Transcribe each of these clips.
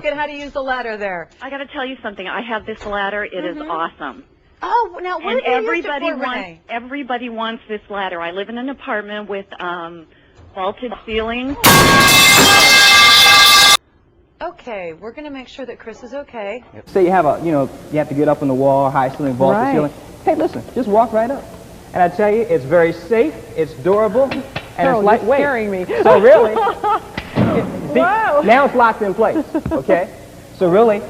at how to use the ladder there. I got to tell you something. I have this ladder. It is awesome. Oh, now what do you use it for, Renee? Everybody wants this ladder. I live in an apartment with vaulted ceilings. Okay, we're going to make sure that Chris is okay. Say you have you have to get up on the wall, high ceiling, vaulted ceiling. Hey, listen, just walk right up. And I tell you, it's very safe, it's durable, and it's lightweight. You're scaring me. So really, see, now it's locked in place, okay? So really,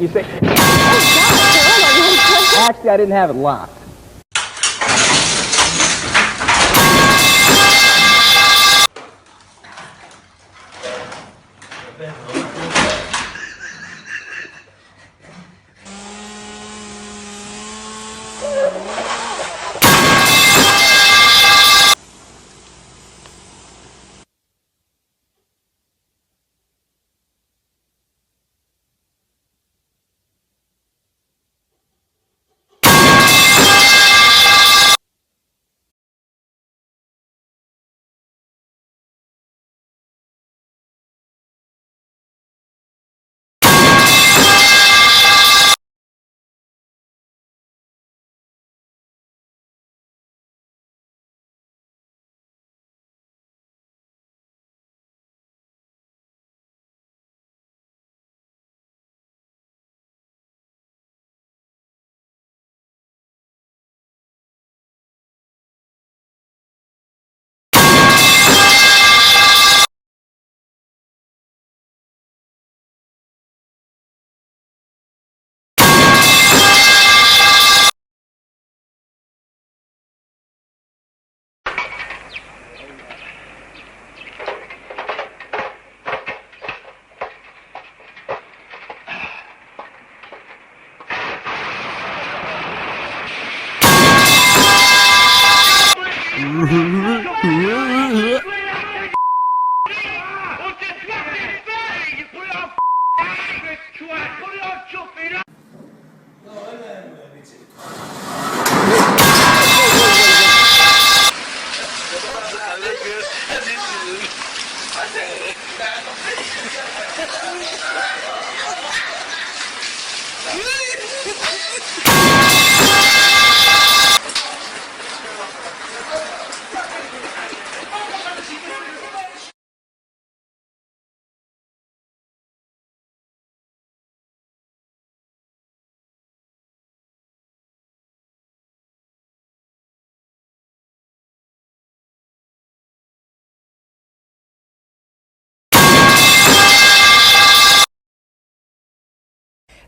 you say, actually I didn't have it locked.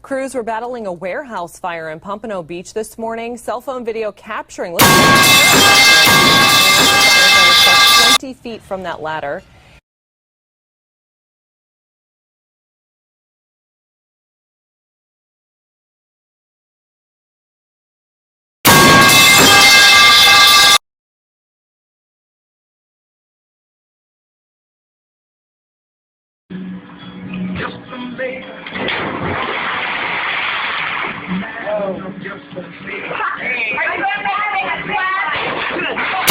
Crews were battling a warehouse fire in Pompano Beach this morning. Cell phone video capturing 20 feet from that ladder. Are you having a class?